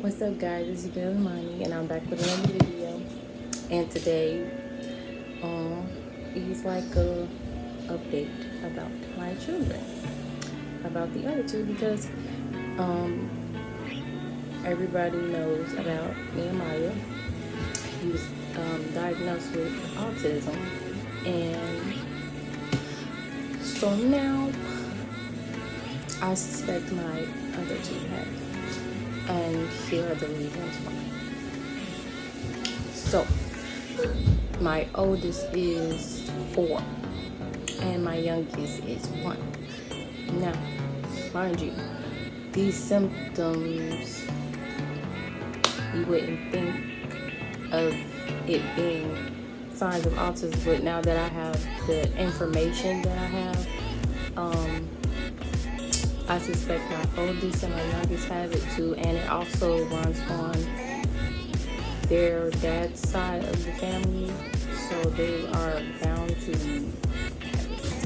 What's up, guys? It's your girl Money, and I'm back with another video. And today, is like a update about my children, about the other two, because um, everybody knows about Nehemiah. He was diagnosed with autism, and so now I suspect my other two have. And here are the reasons why. So, my oldest is 4, and my youngest is 1. Now, mind you, these symptoms, you wouldn't think of it being signs of autism, but now that I have the information that I have, I suspect my oldest and my youngest have it too, and it also runs on their dad's side of the family, so they are bound to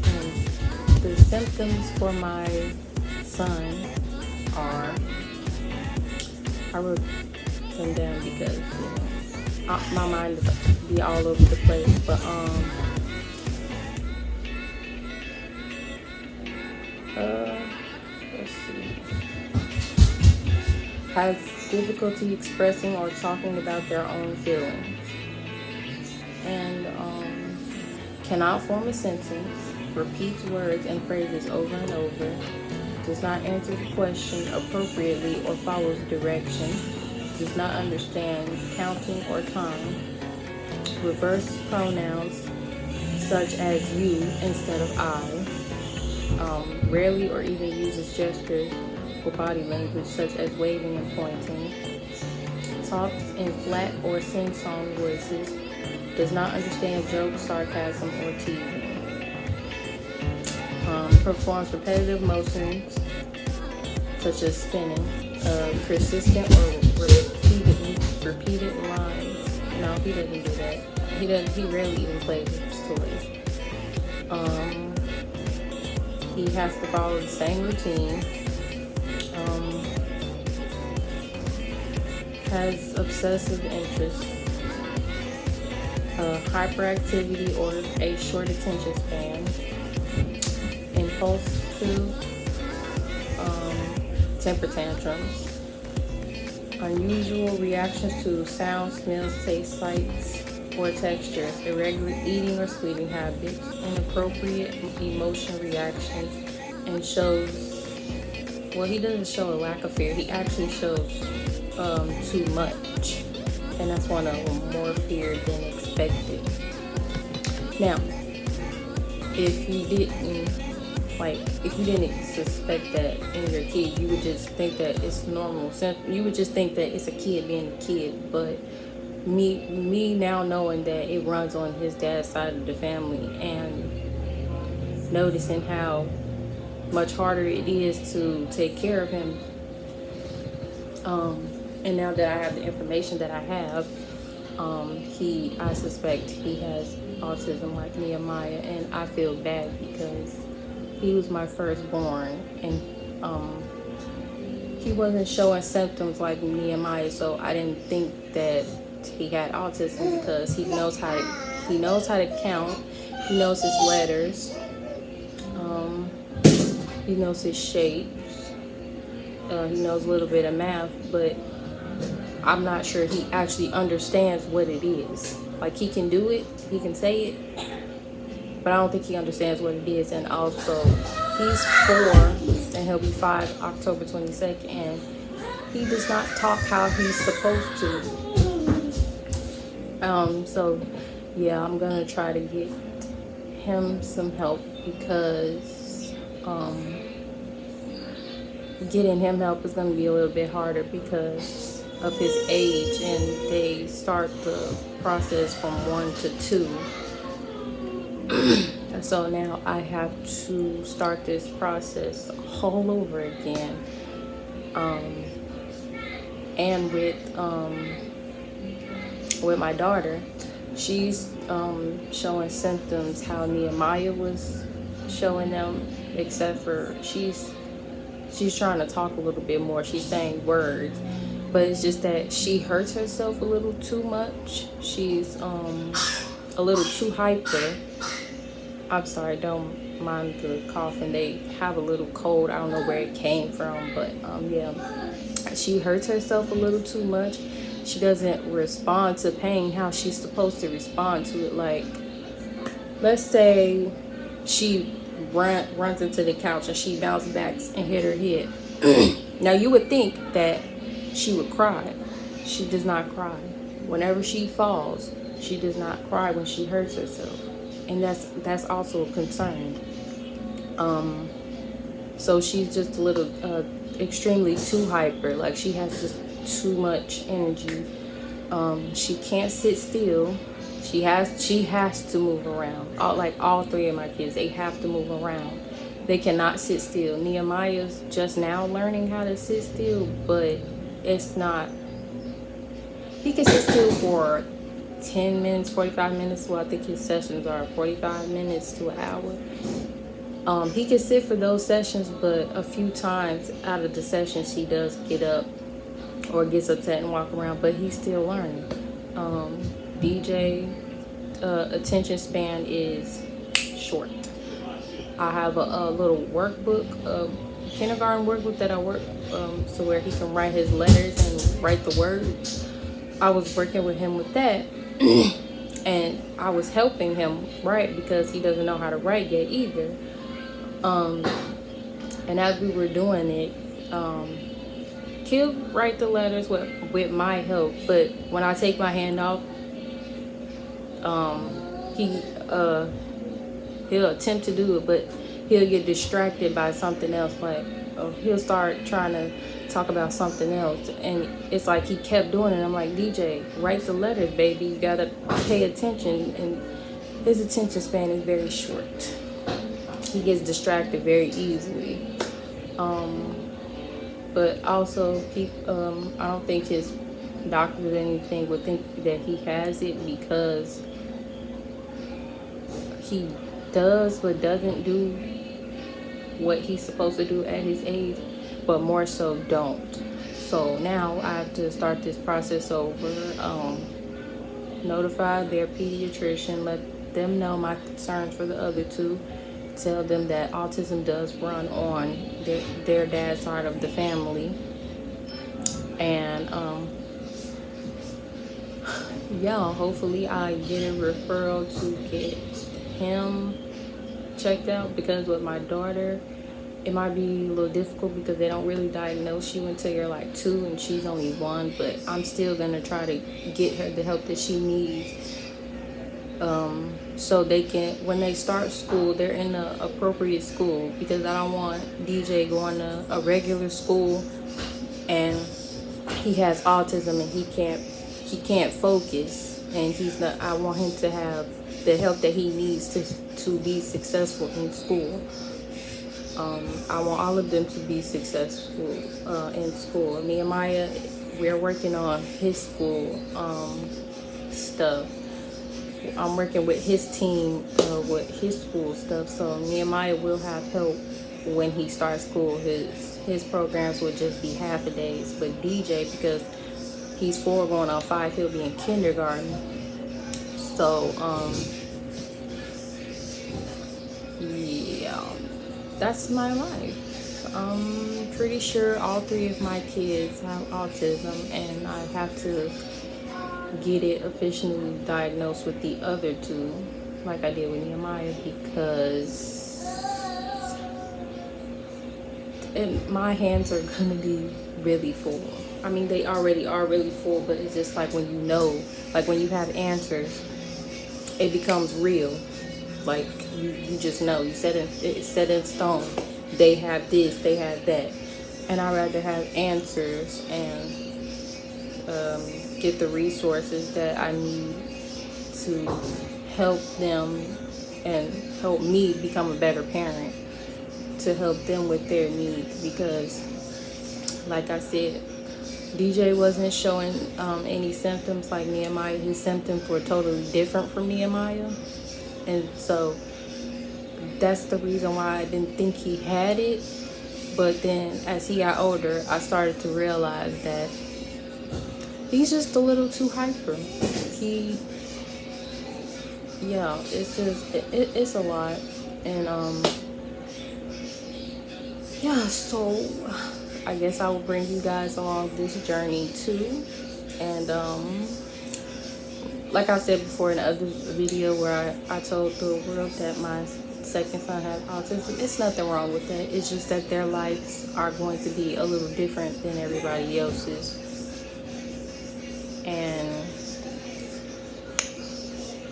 have it. The symptoms for my son are, I wrote them down because my mind be all over the place, but let's see. Has difficulty expressing or talking about their own feelings, and cannot form a sentence, repeats words and phrases over and over, does not answer the question appropriately or follows direction, does not understand counting or time, reverse pronouns such as you instead of I, rarely or even uses gestures or body language such as waving and pointing, talks in flat or sing-song voices, does not understand jokes, sarcasm, or teasing, performs repetitive motions such as spinning, persistent or repeated lines. No, he doesn't do that. He rarely even plays with his toys. He has to follow the same routine. Has obsessive interests, hyperactivity or a short attention span, impulsive, temper tantrums, unusual reactions to sounds, smells, tastes, sights, or textures, irregular eating or sleeping habits, inappropriate emotion reactions, and shows, well, he doesn't show a lack of fear, he actually shows too much, and that's one of them, more fear than expected. Now, if you didn't suspect that in your kid, you would just think that it's normal. You would just think that it's a kid being a kid. But me now knowing that it runs on his dad's side of the family, and noticing how much harder it is to take care of him, and now that I have the information that I have, I suspect he has autism like Nehemiah, and I feel bad because he was my firstborn, and he wasn't showing symptoms like Nehemiah, so I didn't think that he had autism because he knows how to count, he knows his letters, he knows his shapes, he knows a little bit of math, but I'm not sure he actually understands what it is. Like, he can do it, he can say it, but I don't think he understands what it is. And also, he's 4 and he'll be 5 October 22nd, and he does not talk how he's supposed to. So yeah, I'm gonna try to get him some help, because getting him help is gonna be a little bit harder because of his age, and they start the process from 1 to 2. So now I have to start this process all over again. And with my daughter, she's showing symptoms how Nehemiah was showing them, except for she's trying to talk a little bit more. She's saying words, but it's just that she hurts herself a little too much. She's a little too hyper. I'm sorry, don't mind the coughing. They have a little cold. I don't know where it came from, but yeah, she hurts herself a little too much. She doesn't respond to pain how she's supposed to respond to it. Like, let's say she runs into the couch and she bounces back and hit her head. Now you would think that she would cry. She does not cry. Whenever she falls, she does not cry when she hurts herself, and that's also a concern. So she's just a little extremely too hyper. Like, she has just too much energy. She can't sit still. She has to move around. All three of my kids, they have to move around. They cannot sit still. Nehemiah's just now learning how to sit still, but it's not. He can sit still for 10 minutes, 45 minutes. Well, I think his sessions are 45 minutes to an hour. He can sit for those sessions, but a few times out of the sessions, he does get up or gets upset and walk around, but he's still learning. DJ attention span is short. I have a little workbook, kindergarten workbook that I work so where he can write his letters and write the words. I was working with him with that, and I was helping him write because he doesn't know how to write yet either. And as we were doing it, he'll write the letters with my help, but when I take my hand off, he'll attempt to do it, but he'll get distracted by something else. Like, he'll start trying to talk about something else, and it's like he kept doing it. I'm like, DJ, write the letters, baby. You gotta pay attention. And his attention span is very short. He gets distracted very easily. But also, I don't think his doctors or anything would think that he has it, because he does but doesn't do what he's supposed to do at his age, but more so don't. So now I have to start this process over, notify their pediatrician, let them know my concerns for the other two, tell them that autism does run on their dad's side of the family, and yeah, hopefully I get a referral to get him checked out, because with my daughter it might be a little difficult because they don't really diagnose you until you're like 2 and she's only 1, but I'm still gonna try to get her the help that she needs, so they can, when they start school, they're in the appropriate school, because I don't want DJ going to a regular school and he has autism and he can't focus, and he's not. I want him to have the help that he needs to be successful in school. I want all of them to be successful in school. Nehemiah, we're working on his school stuff. I'm working with his team with his school stuff, so Nehemiah will have help when he starts school. His programs will just be half a days, but DJ, because he's 4 going on 5, he'll be in kindergarten. So yeah, that's my life. I'm pretty sure all 3 of my kids have autism, and I have to get it officially diagnosed with the other 2, like I did with Nehemiah, because my hands are gonna be really full. I mean, they already are really full, but it's just like when you know, like when you have answers, it becomes real. Like you just know, it's set in stone. They have this, they have that, and I'd rather have answers and get the resources that I need to help them and help me become a better parent, to help them with their needs. Because like I said, DJ wasn't showing any symptoms like Nehemiah. His symptoms were totally different from Nehemiah, and so that's the reason why I didn't think he had it. But then as he got older, I started to realize that he's just a little too hyper. Yeah, it's just it's a lot. And yeah, so I guess I will bring you guys along this journey too. And like I said before in the other video where I told the world that my second son had autism, it's nothing wrong with that. It's just that their lives are going to be a little different than everybody else's. And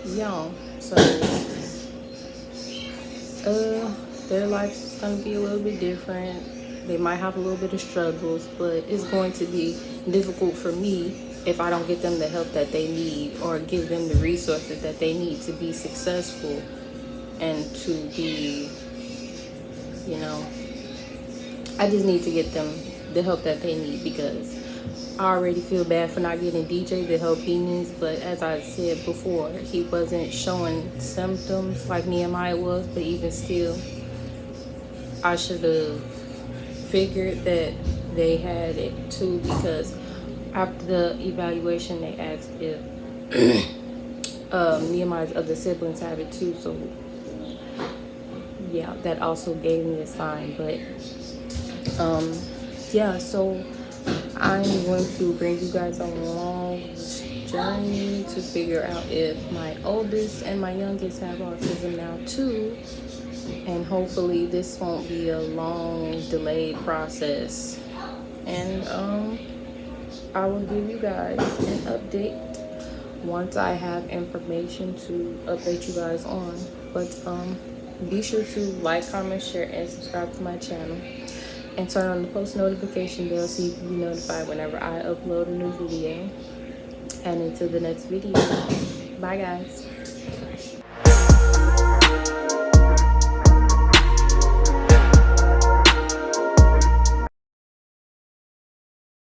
yeah, so their life is going to be a little bit different. They might have a little bit of struggles, but it's going to be difficult for me if I don't get them the help that they need or give them the resources that they need to be successful and to be, you know, I just need to get them the help that they need, because I already feel bad for not getting DJ the help he needs. But as I said before, he wasn't showing symptoms like Nehemiah was, but even still, I should have figured that they had it too, because after the evaluation they asked if Nehemiah's other siblings have it too. So yeah, that also gave me a sign. But yeah, so I'm going to bring you guys along this journey to figure out if my oldest and my youngest have autism now too. And hopefully this won't be a long delayed process. And I will give you guys an update once I have information to update you guys on. But be sure to like, comment, share, and subscribe to my channel, and turn on the post notification bell so you can be notified whenever I upload a new video. And until the next video, bye guys.